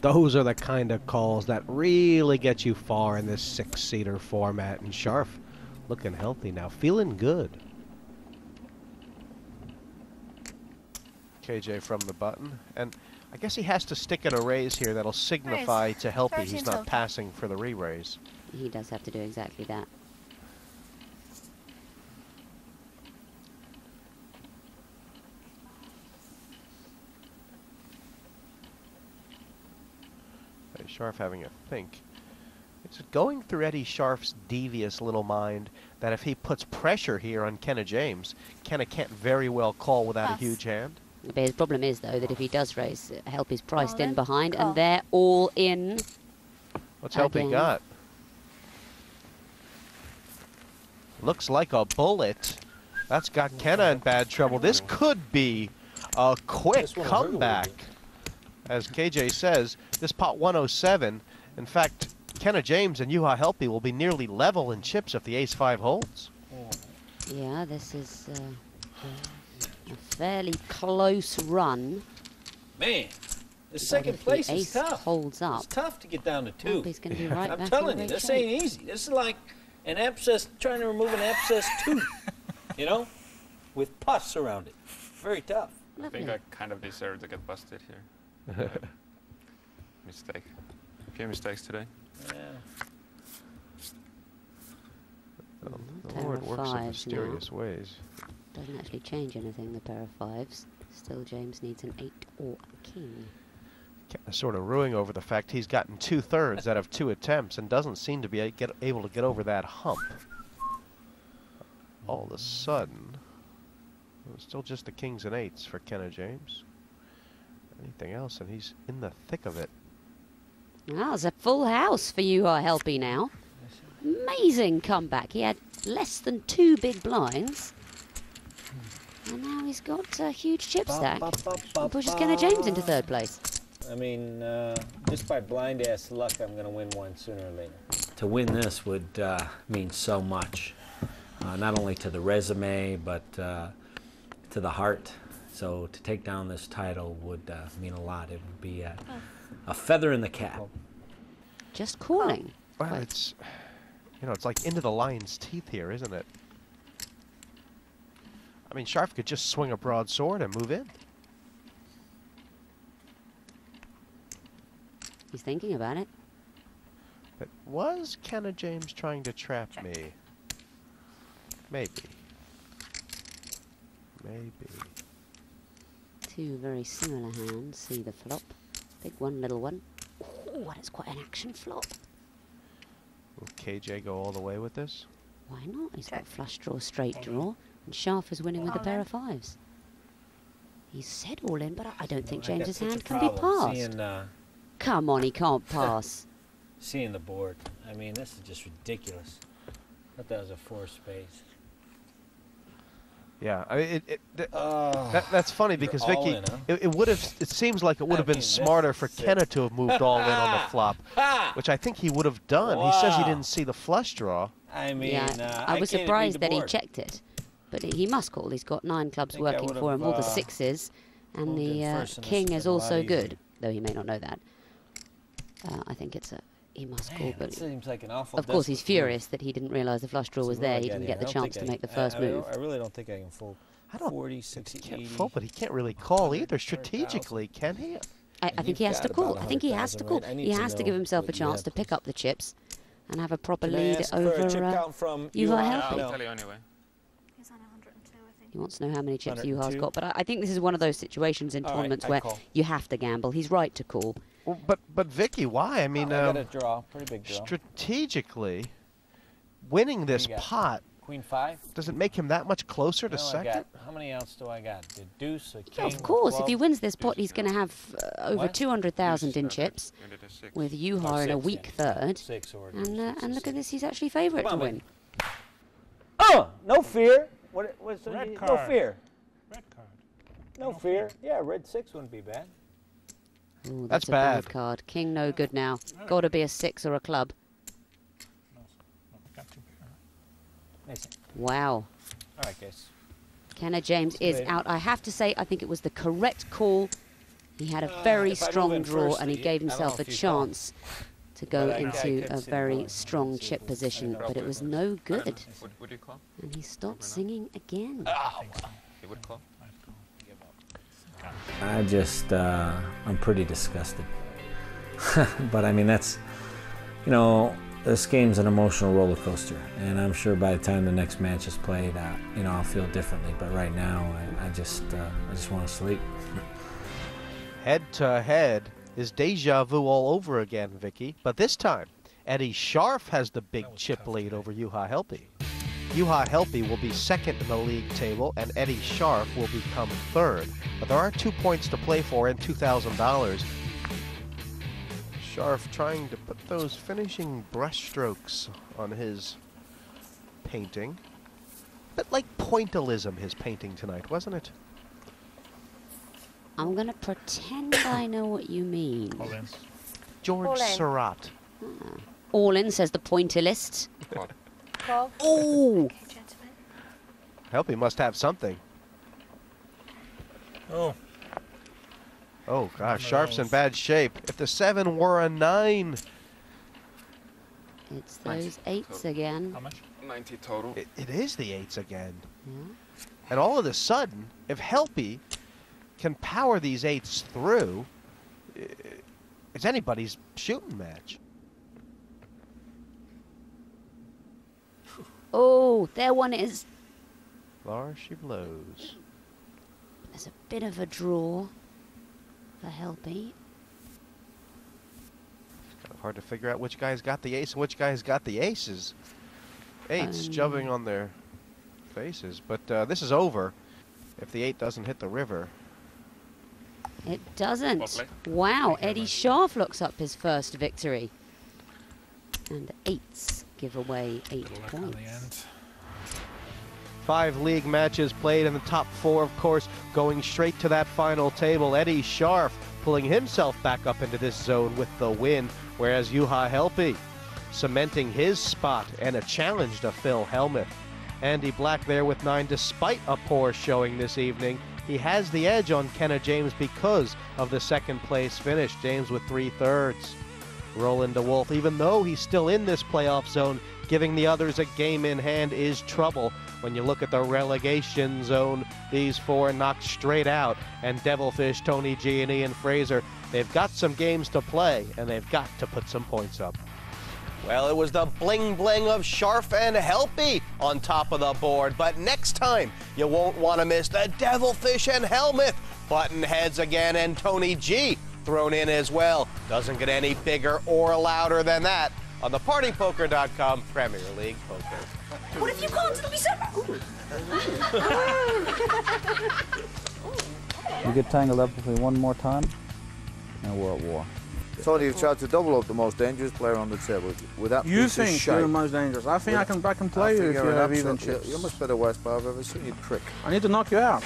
Those are the kind of calls that really get you far in this six-seater format. And Scharf looking healthy now, feeling good. KJ from the button, and I guess he has to stick in a raise here that'll signify to Helpy he's not passing for the re-raise. He does have to do exactly that. Scharf having a think. It's going through Eddie Scharf's devious little mind that if he puts pressure here on Kenna James, Kenna can't very well call without a huge hand. But his problem is, though, that if he does raise, Helpy's priced in behind, and they're all in. What's Helpy got? Looks like a bullet. That's got Kenna in bad trouble. This could be a quick comeback. As KJ says, this pot 107. In fact, Kenna James and Juha Helpy will be nearly level in chips if the ace-5 holds. Yeah, this is a fairly close run. Man, the second place the is ace tough. Holds up. It's tough to get down to 2. Helpy's going to be right I'm back telling in you, great this shape. ain't easy. This is like an abscess, trying to remove an abscess tooth, you know, with pus around it. Very tough. Lovely. I think I kind of deserve to get busted here. Mistake. A few mistakes today. Yeah. Well, the Lord works in mysterious ways. Doesn't actually change anything, the pair of 5s. Still, James needs an 8 or a king. Sort of ruing over the fact he's gotten 2/3 out of 2 attempts and doesn't seem to be able to get over that hump. All of a sudden, it's still just the kings and 8s for Kenna James. Anything else, and he's in the thick of it. Well, it's a full house for you, Helpy now. Amazing comeback. He had less than 2 big blinds. And now he's got a huge chip stack. And pushes Kenna James into 3rd place. I mean, just by blind-ass luck, I'm going to win one sooner or later. To win this would mean so much, not only to the resume, but to the heart. So to take down this title would mean a lot. It would be a feather in the cap. Just calling. Well, it's, you know, it's like into the lion's teeth here, isn't it? I mean, Scharf could just swing a broadsword and move in. He's thinking about it. But was Kenna James trying to trap me? Maybe. Maybe. 2 very similar hands. See the flop. Big one, little one. Oh, that's quite an action flop. Will KJ go all the way with this? Why not? He's got flush draw, straight draw. And Scharf is winning with a pair of 5s. He's said all in, but I don't think James's hand can be passed. Come on, he can't pass. Seeing the board. I mean, this is just ridiculous. I thought that was a 4 spades. Yeah, I mean, that's funny because Vicky, in, huh? it would have. It seems like it would have been smarter for Kenna to have moved all in on the flop, which I think he would have done. He says he didn't see the flush draw. I mean, yeah, I was surprised that he checked it, but he must call. He's got 9 clubs working for him, all the 6s, and the king is also good, though he may not know that. I think it's a. He must call, but seems like an awful. Of course, he's furious that he didn't realise the flush draw was there. He didn't get the chance to make the first move. I really don't think I can fold. I don't. 40, 60, He can't 80. fold, but he can't really call either strategically, can he? I think he has to call. I think he has to call. He has to give himself a chance to pick up the chips and have a proper lead over Juha Helpy. I'll tell you anyway. He's on 102, I think. He wants to know how many chips 102. Juha's got, but I think this is one of those situations in tournaments where you have to gamble. He's right to call. Well, but Vicky, why? I mean, got a draw, pretty big draw. strategically, winning this pot, Queen 5. does it make him that much closer to second? How many outs do I got? The deuce, a king, Yeah, of course, if he club? wins this pot, he's going to have over 200,000 in chips, You did a 6. with Juha in a weak third. 6 or And look at this, he's actually favourite to Come on, win. Oh, no fear. What's Red no card. fear. Red card. No fear. Yeah, red 6 wouldn't be bad. Ooh, That's a bad bad. card. King no good now. Got to be a 6 or a club. No, got to be. Nice. Wow. All right, guys. Kenna James is Great. out. I have to say, I think it was the correct call. He had a very if I move strong in draw, first, and he I gave don't know himself a if you saw. chance to go But I into could a see very more. strong chip position, but it was no good. Would you call? And he stopped singing again. He would call. I just, I'm pretty disgusted. But I mean, that's, you know, this game's an emotional roller coaster, and I'm sure by the time the next match is played, you know, I'll feel differently. But right now, I just want to sleep. Head to head is deja vu all over again, Vicky. But this time, Eddie Scharf has the big chip lead over Juha Helppi. Juha Helppi will be second in the league table, and Eddie Scharf will become third. But there are 2 points to play for and $2,000. Scharf trying to put those finishing brushstrokes on his painting. Bit like pointillism, his painting tonight, wasn't it? I'm going to pretend I know what you mean. All in. George All in. Surratt. All in, says the pointillist. Call. Oh! Okay, gentlemen. Helppi must have something. Oh, Oh gosh, of Sharp's in those. bad shape. If the 7 were a 9, It's those 8s again. how much? 90 total. it is the 8s again. Yeah. And all of a sudden, if Helppi can power these 8s through, it's anybody's shooting match. Oh, there one is. There she blows. There's a bit of a draw for Helppi. Kind of hard to figure out which guy's got the ace and which guy's got the aces. 8s jumping on their faces, but this is over if the 8 doesn't hit the river. It doesn't. Lovely. Wow, Eddie Scharf looks up his first victory. And the 8s give away 8 Good luck on the points. end. 5 league matches played in the top 4, of course, going straight to that final table. Eddie Scharf pulling himself back up into this zone with the win, whereas Juha Helppi cementing his spot and a challenge to Phil Hellmuth. Andy Black there with 9 despite a poor showing this evening. He has the edge on Kenna James because of the second place finish. James with 3/3. Roland DeWolf, even though he's still in this playoff zone, giving the others a game in hand is trouble. When you look at the relegation zone, these 4 knocked straight out. And Devilfish, Tony G, and Ian Fraser, they've got some games to play, and they've got to put some points up. Well, it was the bling-bling of Scharf and Helppi on top of the board. But next time, you won't want to miss the Devilfish and Hellmuth button heads again, and Tony G thrown in as well. Doesn't get any bigger or louder than that on the PartyPoker.com Premier League Poker. What if you can't? It'll be so. We get tangled up if we one more time, and we're at war. Tony, you've tried to double up the most dangerous player on the table. With that You piece of think shite. you're the most dangerous. I think I can play I you think if you you're an have even absolute- chips. You're much better worst player I've ever seen, you prick. I need to knock you out.